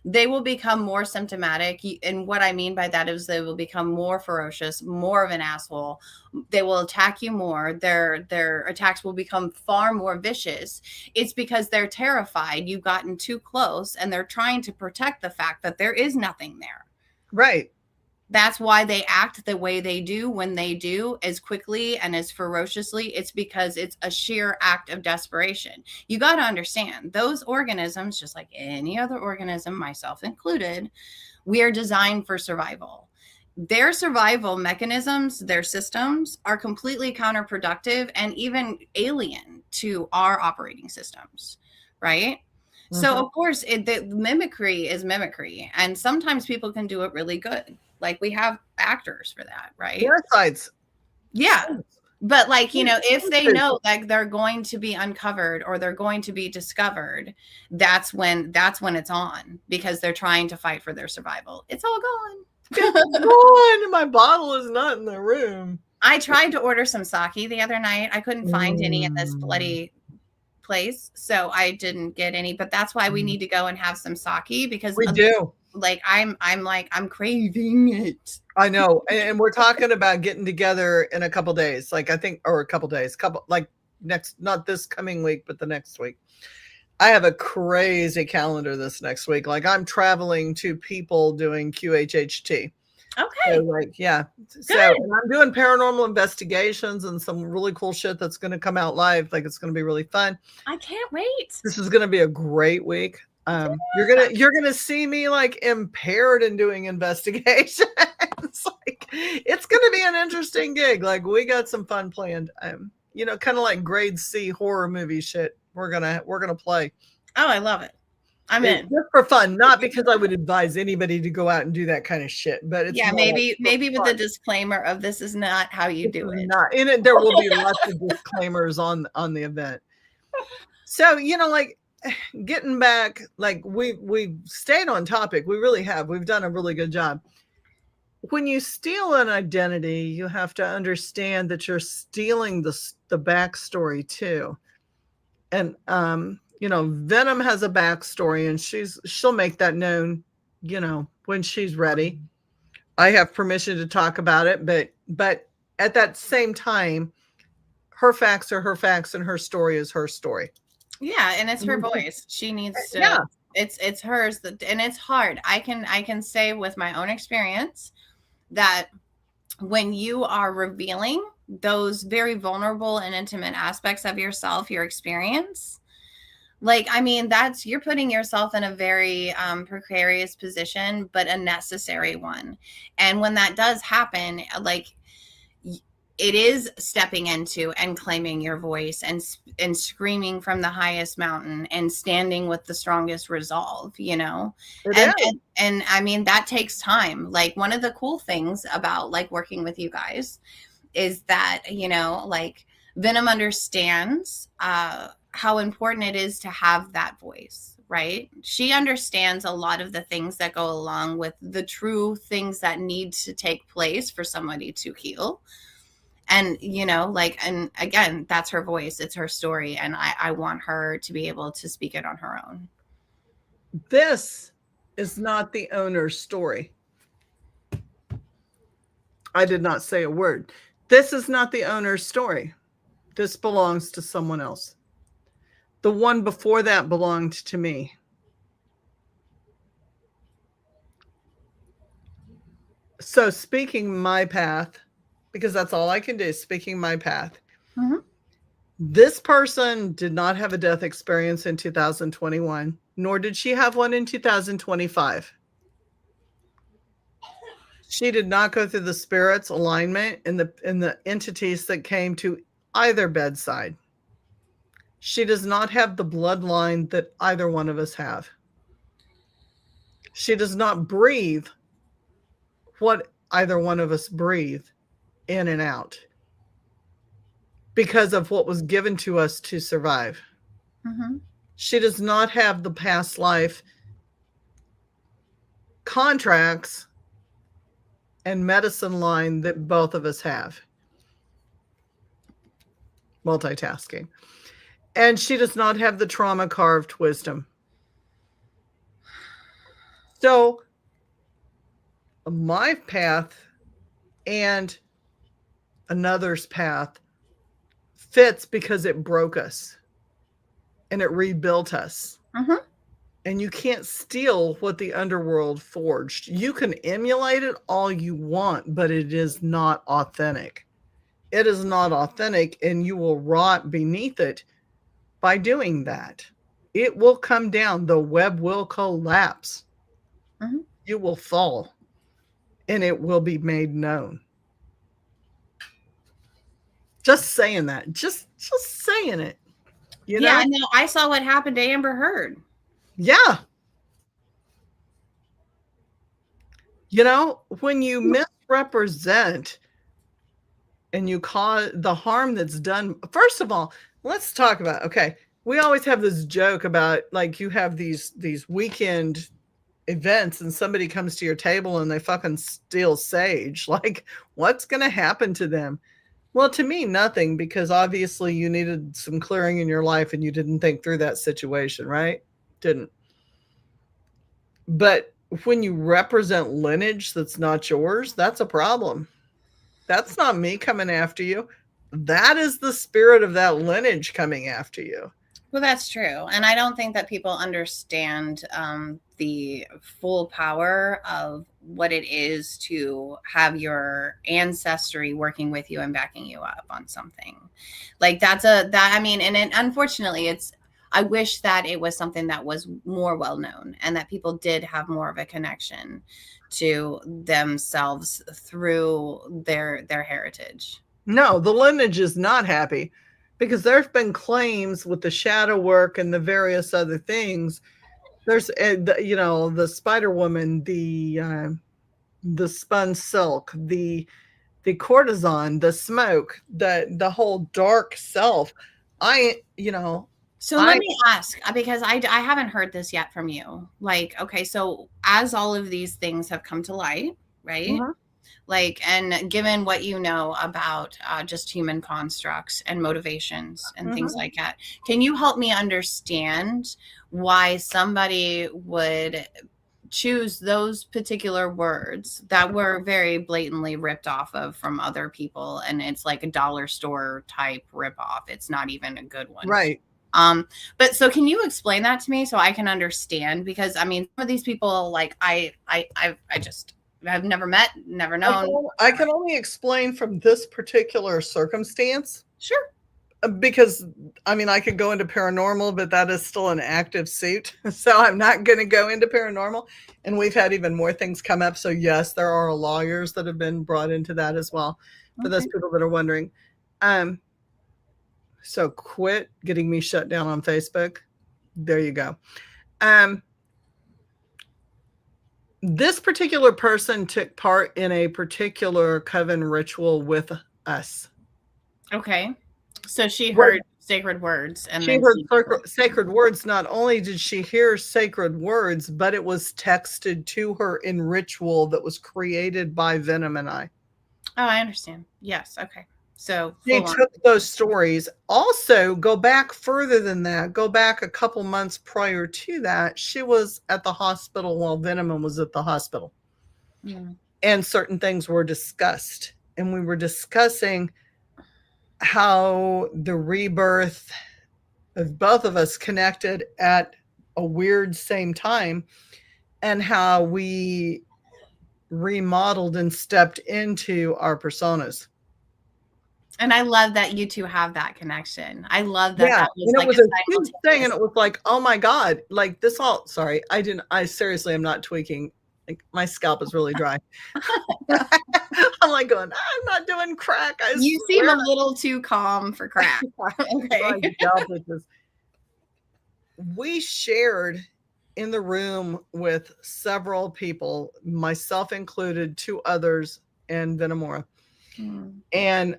they will become more symptomatic. And what I mean by that is they will become more ferocious, more of an asshole. They will attack you more. Their attacks will become far more vicious. It's because they're terrified you've gotten too close, and they're trying to protect the fact that there is nothing there. Right. That's why they act the way they do when they do, as quickly and as ferociously. It's because it's a sheer act of desperation. You got to understand, those organisms, just like any other organism, myself included, we are designed for survival. Their survival mechanisms, their systems are completely counterproductive and even alien to our operating systems, right? Mm-hmm. So, of course, the mimicry is mimicry. And sometimes people can do it really good. Like, we have actors for that, right? Parasites. Yeah. But like, you know, if they know that they're going to be uncovered or they're going to be discovered, that's when it's on, because they're trying to fight for their survival. It's all gone. It's gone. My bottle is not in the room. I tried to order some sake the other night. I couldn't find any in this bloody place, so I didn't get any. But that's why we need to go and have some sake, because we do. Like, I'm craving it. I know. And we're talking about getting together in a couple days. Like, I think, or a couple days, like next, not this coming week, but the next week. I have a crazy calendar this next week. Like, I'm traveling to people doing QHHT. Okay. So, like, yeah. Good. So, and I'm doing paranormal investigations and some really cool shit that's going to come out live. Like, it's going to be really fun. I can't wait. This is going to be a great week. You're gonna see me like impaired in doing investigations. Like, it's gonna be an interesting gig. Like, we got some fun planned. You know, kind of like grade C horror movie shit. We're gonna play. Oh, I love it. I'm in. Just for fun, not because I would advise anybody to go out and do that kind of shit. But it's maybe with the disclaimer of this is not how you do it. Not in it. There will be lots of disclaimers on the event. So, you know, like, getting back, like, we've stayed on topic. We really have. We've done a really good job. When you steal an identity, you have to understand that you're stealing the backstory too. And you know, Venom has a backstory, and she'll make that known, you know, when she's ready. I have permission to talk about it, but at that same time, her facts are her facts, and her story is her story. Yeah, and it's her voice. She needs to. Yeah. It's hers, and it's hard. I can say with my own experience that when you are revealing those very vulnerable and intimate aspects of yourself, your experience, like, I mean, you're putting yourself in a very precarious position, but a necessary one. And when that does happen, like, it is stepping into and claiming your voice and screaming from the highest mountain and standing with the strongest resolve, you know. And I mean, that takes time. Like, one of the cool things about like working with you guys is that, you know, like, Venom understands how important it is to have that voice, right? She understands a lot of the things that go along with the true things that need to take place for somebody to heal. And, you know, like, and again, that's her voice, it's her story, and I want her to be able to speak it on her own. This is not the owner's story. I did not say a word. This is not the owner's story. This belongs to someone else. The one before that belonged to me. So speaking my path, because that's all I can do, speaking my path. Mm-hmm. This person did not have a death experience in 2021, nor did she have one in 2025. She did not go through the spirit's alignment in the entities that came to either bedside. She does not have the bloodline that either one of us have. She does not breathe what either one of us breathe in and out because of what was given to us to survive. Mm-hmm. She does not have the past life contracts and medicine line that both of us have. Multitasking. And she does not have the trauma carved wisdom. So my path and another's path fits because it broke us and it rebuilt us. Mm-hmm. And you can't steal what the underworld forged. You can emulate it all you want, but it is not authentic. It is not authentic, and you will rot beneath it by doing that. It will come down. The web will collapse. Mm-hmm. You will fall, and it will be made known. Just saying that. Just saying it. You know? Yeah, no, I saw what happened to Amber Heard. Yeah. You know, when you misrepresent and you cause the harm that's done, first of all, let's talk about, okay, we always have this joke about, like, you have these weekend events and somebody comes to your table and they fucking steal sage. Like, what's going to happen to them? Well, to me, nothing, because obviously you needed some clearing in your life and you didn't think through that situation, right? Didn't. But when you represent lineage that's not yours, that's a problem. That's not me coming after you. That is the spirit of that lineage coming after you. Well, that's true. And I don't think that people understand the full power of what it is to have your ancestry working with you and backing you up on something. Like, I mean, and unfortunately, I wish that it was something that was more well known and that people did have more of a connection to themselves through their heritage. No, the lineage is not happy, because there have been claims with the shadow work and the various other things. There's, you know, the Spider Woman, the spun silk, the cortisone, the smoke, the whole dark self. So let me ask, because I haven't heard this yet from you. Like, okay, so as all of these things have come to light, right? Mm-hmm. Like, and given what you know about just human constructs and motivations and mm-hmm. things like that, can you help me understand why somebody would choose those particular words that were very blatantly ripped off of from other people? And it's like a dollar store type ripoff. It's not even a good one. Right. But so can you explain that to me so I can understand? Because I mean, some of these people, like I've never met, never known. I can only explain from this particular circumstance. Sure. Because I mean, I could go into paranormal, but that is still an active suit. So I'm not going to go into paranormal. And we've had even more things come up. So yes, there are lawyers that have been brought into that as well. For those Okay. people that are wondering. So quit getting me shut down on Facebook. There you go. This particular person took part in a particular coven ritual with us. Okay. So she heard sacred words and She then heard sacred words. Not only did she hear sacred words, but it was texted to her in ritual that was created by Venom and I. Oh, I understand. Yes. Okay. So She took those stories. Also, go back further than that. Go back a couple months prior to that. She was at the hospital while Venom was at the hospital. Mm. And certain things were discussed. And we were discussing how the rebirth of both of us connected at a weird same time, and how we remodeled and stepped into our personas. And I love that you two have that connection. I love that. Yeah, that was and like it was a huge thing, and it was like, oh my God, like this all, sorry, I seriously am not tweaking. Like my scalp is really dry. I'm like going, I'm not doing crack. You seem a little too calm for crack. Okay. We shared in the room with several people, myself included, 2 others, and Venomora. And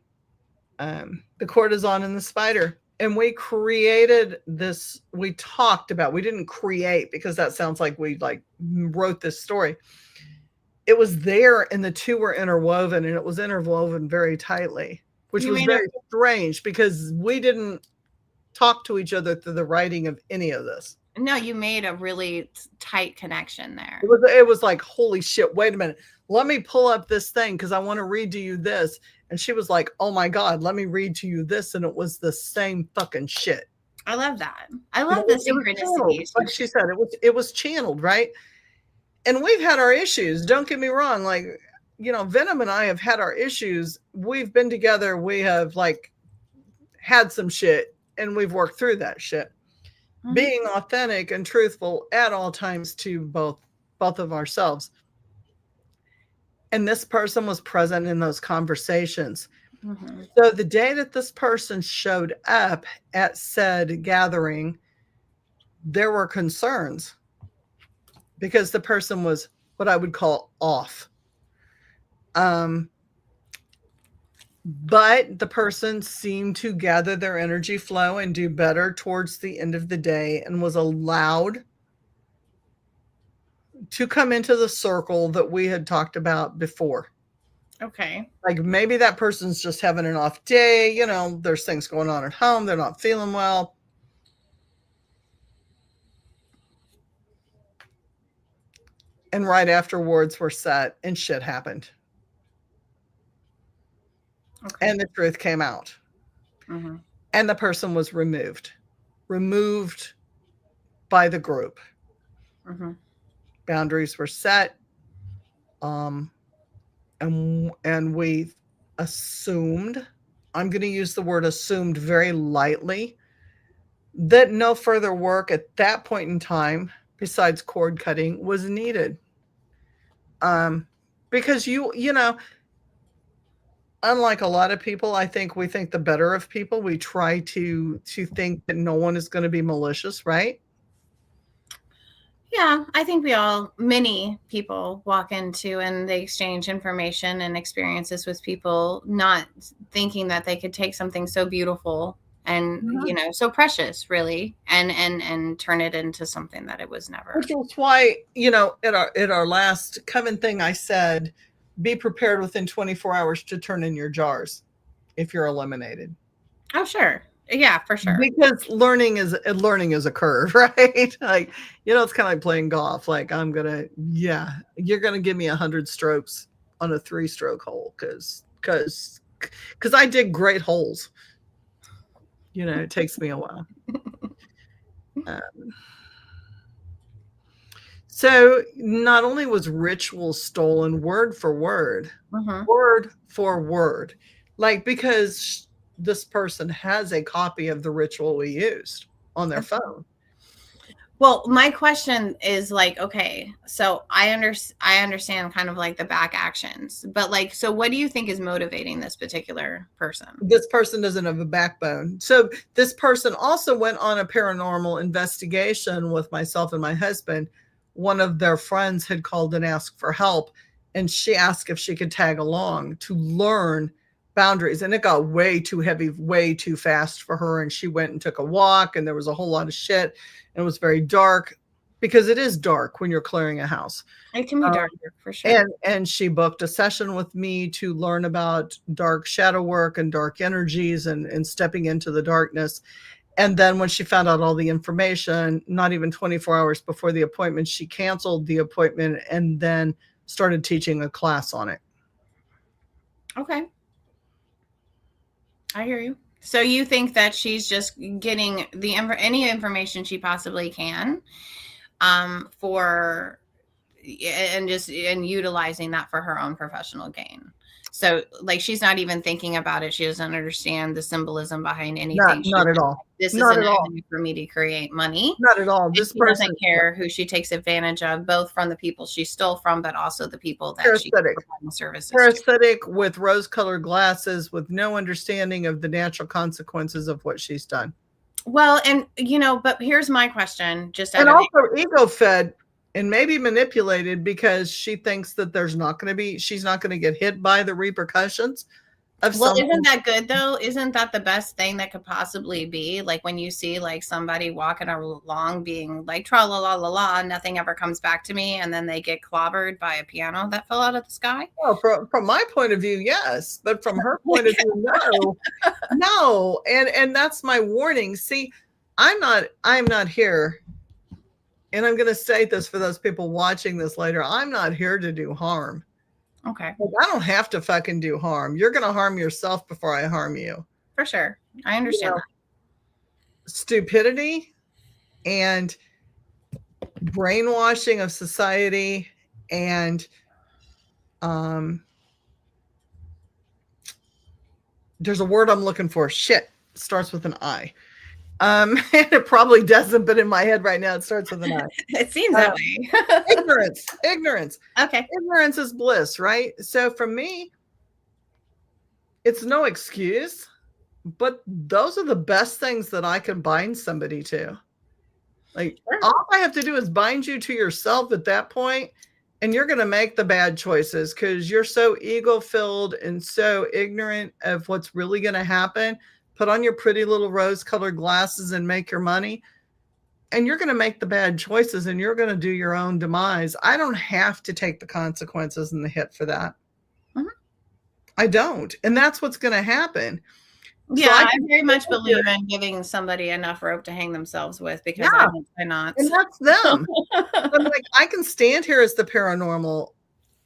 the cortisone and the spider. And we created this, we talked about, we didn't create because that sounds like we like wrote this story. It was there and the 2 were interwoven, and it was interwoven very tightly, which was very strange because we didn't talk to each other through the writing of any of this. No, you made a really tight connection there. It was like, holy shit, wait a minute. Let me pull up this thing because I want to read to you this. And she was like, oh my God, let me read to you this. And it was the same fucking shit. I love that. I love the synchronicity. Like she said, it was channeled, right? And we've had our issues. Don't get me wrong. Like, you know, Venom and I have had our issues. We've been together. We have like had some shit, and we've worked through that shit. Mm-hmm. Being authentic and truthful at all times to both of ourselves. And this person was present in those conversations. Mm-hmm. So the day that this person showed up at said gathering, there were concerns because the person was what I would call off. But the person seemed to gather their energy flow and do better towards the end of the day, and was allowed to come into the circle that we had talked about before. Okay. Like maybe that person's just having an off day. You know, there's things going on at home. They're not feeling well. And right afterwards, we're set and shit happened. Okay. And the truth came out. Mm-hmm. And the person was removed by the group. Mm-hmm. Boundaries were set. And we assumed, I'm going to use the word assumed very lightly, that no further work at that point in time, besides cord cutting, was needed. Because you know, unlike a lot of people, I think we think the better of people. We try to think that no one is going to be malicious, right? Yeah, I think many people walk into and they exchange information and experiences with people, not thinking that they could take something so beautiful and, mm-hmm. you know, so precious, really, and turn it into something that it was never. Which is why, you know, at our last coven thing, I said, be prepared within 24 hours to turn in your jars if you're eliminated. Oh, sure. Yeah, for sure. Because learning is a curve, right? Like, you know, it's kind of like playing golf. Like you're going to give me 100 strokes on a 3-stroke hole because I dig great holes. You know, it takes me a while. So not only was ritual stolen word for word, mm-hmm. word for word, like, because this person has a copy of the ritual we used on their phone. Well, my question is like, okay, so I understand kind of like the back actions, but like, so what do you think is motivating this particular person? This person doesn't have a backbone. So this person also went on a paranormal investigation with myself and my husband. One of their friends had called and asked for help, and she asked if she could tag along to learn boundaries. And it got way too heavy, way too fast for her. And she went and took a walk, and there was a whole lot of shit. And it was very dark, because it is dark when you're clearing a house. It can be dark for sure. And she booked a session with me to learn about dark shadow work and dark energies and stepping into the darkness. And then when she found out all the information, not even 24 hours before the appointment, she canceled the appointment and then started teaching a class on it. Okay. I hear you. So you think that she's just getting any information she possibly can for and utilizing that for her own professional gain. So like, she's not even thinking about it. She doesn't understand the symbolism behind anything. Not at all. This not is an at all. avenue for me to create money. Not at all. This person doesn't care who she takes advantage of, both from the people she stole from, but also the people that she provides services to. Parasitic with rose-colored glasses, with no understanding of the natural consequences of what she's done. Well, and but here's my question, and also ego-fed and maybe manipulated, because she thinks that she's not going to get hit by the repercussions of something. Isn't that good though? Isn't that the best thing that could possibly be? Like when you see like somebody walking along being like tra la la la la, nothing ever comes back to me, and then they get clobbered by a piano that fell out of the sky. Well, from my point of view, yes, but from her point of view, no. And that's my warning. See, I'm not here. And I'm going to state this for those people watching this later. I'm not here to do harm. Okay. I don't have to fucking do harm. You're going to harm yourself before I harm you. For sure. I understand that. Stupidity and brainwashing of society and there's a word I'm looking for. Shit. Starts with an I. And it probably doesn't, but in my head right now, it starts with an I. It seems that way. Ignorance. Okay. Ignorance is bliss, right? So for me, it's no excuse, but those are the best things that I can bind somebody to. Like, all I have to do is bind you to yourself at that point, and you're going to make the bad choices because you're so ego-filled and so ignorant of what's really going to happen. Put on your pretty little rose-colored glasses and make your money, and you're going to make the bad choices, and you're going to do your own demise. I don't have to take the consequences and the hit for that. Mm-hmm. I don't. And that's what's going to happen. Yeah, so I very much believe in giving somebody enough rope to hang themselves with, because I cannot. And that's them. I'm like, I can stand here as the paranormal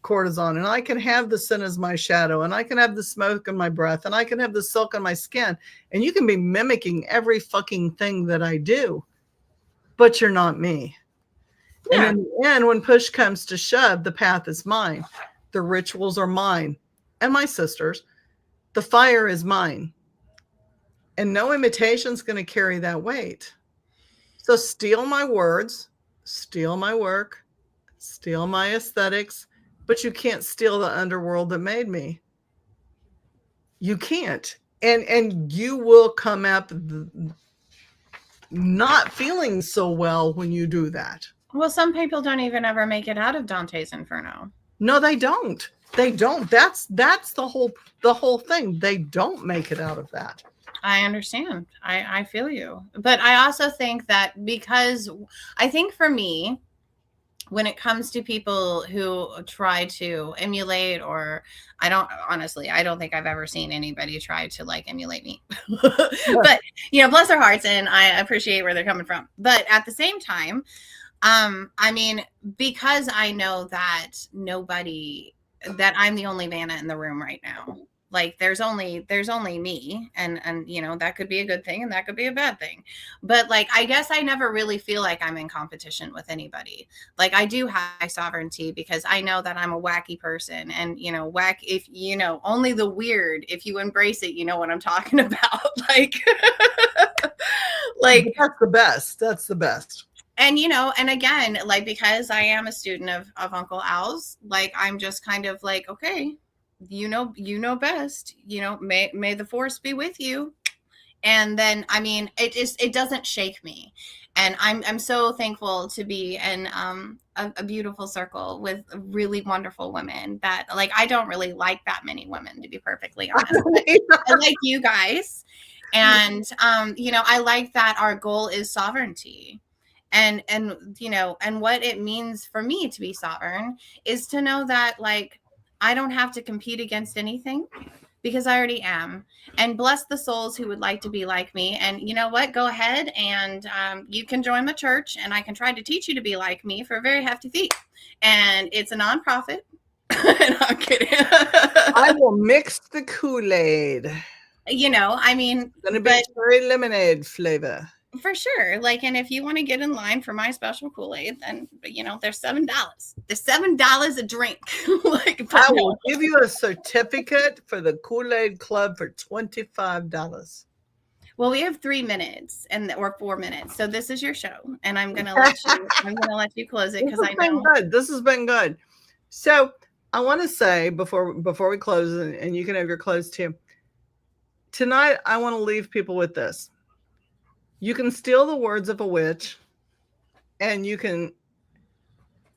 courtesan, and I can have the sin as my shadow, and I can have the smoke in my breath, and I can have the silk on my skin, and you can be mimicking every fucking thing that I do, but you're not me. Yeah. And in the end, when push comes to shove, the path is mine. The rituals are mine and my sister's. The fire is mine. And no imitation's going to carry that weight. So steal my words, steal my work, steal my aesthetics, but you can't steal the underworld that made me. You can't. And you will come up not feeling so well when you do that. Well, some people don't even ever make it out of Dante's Inferno. No, they don't. They don't. That's the whole thing. They don't make it out of that. I understand. I feel you. But I also think that, because I think for me, when it comes to people who try to emulate, or I don't think I've ever seen anybody try to like emulate me, but bless their hearts, and I appreciate where they're coming from. But at the same time, I mean, because I know that I'm the only Vanna in the room right now. Like there's only me, and that could be a good thing and that could be a bad thing. But like I guess I never really feel like I'm in competition with anybody. Like I do have my sovereignty because I know that I'm a wacky person, and whack, if only the weird, if you embrace it, you know what I'm talking about. Like like that's the best. That's the best. And and again, like because I am a student of Uncle Al's, like I'm just kind of like, okay, you know best, may the force be with you. And then I mean it doesn't shake me. And I'm so thankful to be in a beautiful circle with really wonderful women that, like, I don't really like that many women, to be perfectly honest. I like you guys. And I like that our goal is sovereignty. And and what it means for me to be sovereign is to know that, like, I don't have to compete against anything because I already am. And bless the souls who would like to be like me. And you know what? Go ahead and you can join my church, and I can try to teach you to be like me for a very hefty fee. And it's a nonprofit. And I'm kidding. I will mix the Kool-Aid. I mean, it's gonna be cherry lemonade flavor. For sure. Like, and if you want to get in line for my special Kool-Aid, then there's $7. There's $7 a drink. Like, I will give you a certificate for the Kool-Aid Club for $25. Well, we have 3 minutes or 4 minutes, so this is your show, and I'm gonna let you. I'm gonna let you close it because I know good. This has been good. So I want to say before we close, and you can have your close too. Tonight, I want to leave people with this. You can steal the words of a witch, and you can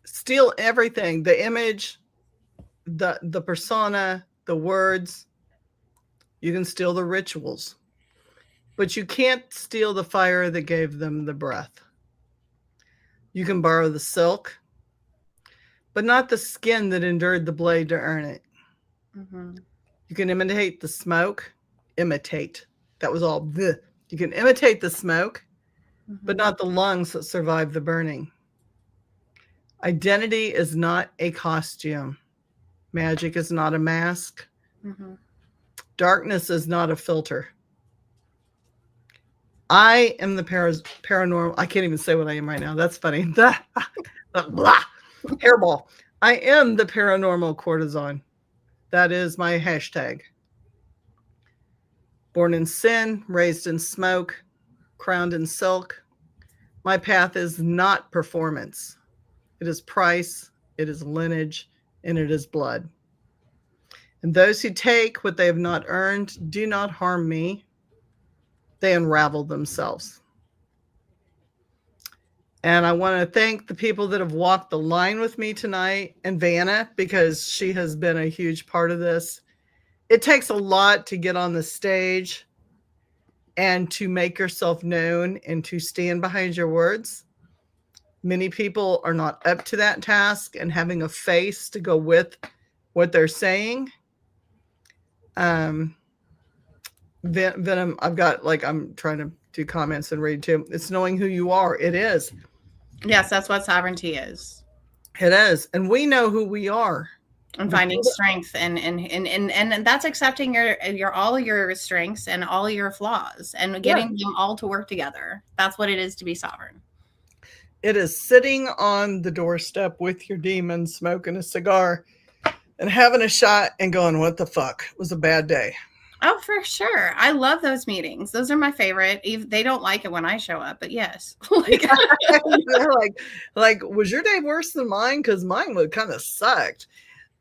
steal everything, the image, the persona, the words. You can steal the rituals, but you can't steal the fire that gave them the breath. You can borrow the silk, but not the skin that endured the blade to earn it. Mm-hmm. You can imitate the smoke. Imitate. That was all. Bleh. You can imitate the smoke, but not the lungs that survive the burning. Identity is not a costume. Magic is not a mask. Mm-hmm. Darkness is not a filter. I am the paranormal. I can't even say what I am right now. That's funny. Hairball. I am the paranormal courtesan. That is my hashtag. Born in sin, raised in smoke, crowned in silk. My path is not performance. It is price, it is lineage, and it is blood. And those who take what they have not earned do not harm me. They unravel themselves. And I want to thank the people that have walked the line with me tonight, and Vanna, because she has been a huge part of this. It takes a lot to get on the stage and to make yourself known and to stand behind your words. Many people are not up to that task, and having a face to go with what they're saying. Venom, I've got, like, I'm trying to do comments and read too. It's knowing who you are. It is. Yes, that's what sovereignty is. It is. And we know who we are. And finding strength and that's accepting your all your strengths and all your flaws and getting them all to work together. That's what it is to be sovereign. It is sitting on the doorstep with your demon, smoking a cigar and having a shot and going, what the fuck? It was a bad day. Oh, for sure. I love those meetings. Those are my favorite. They don't like it when I show up, but yes. like, was your day worse than mine? Because mine would kind of sucked.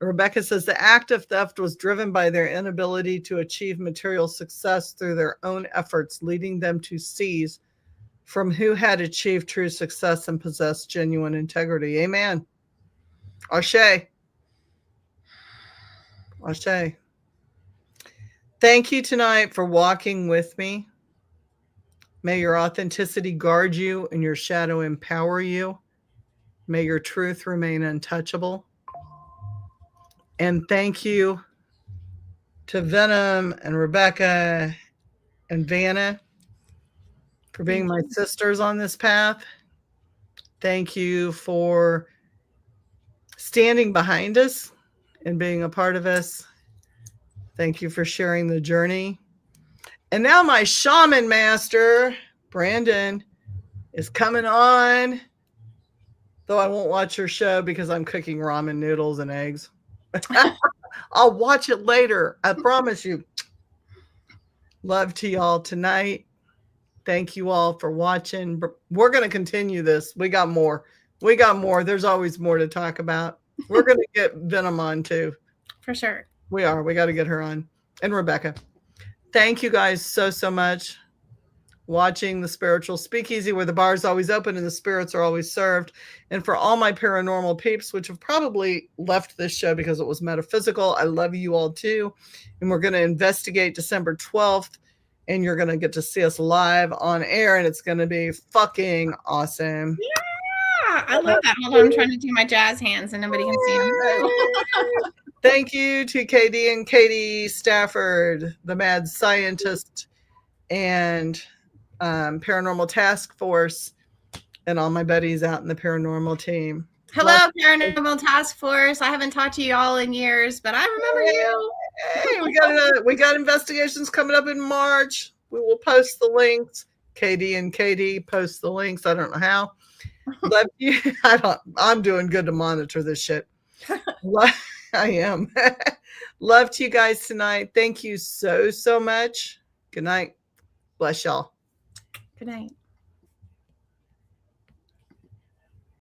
Rebecca says the act of theft was driven by their inability to achieve material success through their own efforts, leading them to seize from who had achieved true success and possessed genuine integrity. Amen. Ashe. Ashe. Thank you tonight for walking with me. May your authenticity guard you and your shadow empower you. May your truth remain untouchable. And thank you to Venom and Rebecca and Vanna for being my sisters on this path. Thank you for standing behind us and being a part of us. Thank you for sharing the journey. And now my shaman master, Brandon, is coming on. Though I won't watch her show because I'm cooking ramen noodles and eggs. I'll watch it later. I promise you. Love to y'all tonight. Thank you all for watching. We're going to continue this. We got more. There's always more to talk about. We're going to get Venom on too. For sure. We are. We got to get her on. And Rebecca. Thank you guys so much. Watching the Spiritual Speakeasy, where the bar is always open and the spirits are always served. And for all my paranormal peeps, which have probably left this show because it was metaphysical, I love you all too. And we're going to investigate December 12th. And you're going to get to see us live on air. And it's going to be fucking awesome. Yeah, I love that. Hold on, I'm trying to do my jazz hands and nobody can see me. Thank you to KD and Katie Stafford, the mad scientist and Paranormal Task Force, and all my buddies out in the paranormal team. Hello, Paranormal Task Force. I haven't talked to you all in years, but I remember you. Hey, we got investigations coming up in March. We will post the links. KD and KD post the links. I don't know how. Love you. I'm doing good to monitor this shit. I am. Love to you guys tonight. Thank you so much. Good night. Bless y'all. Good night.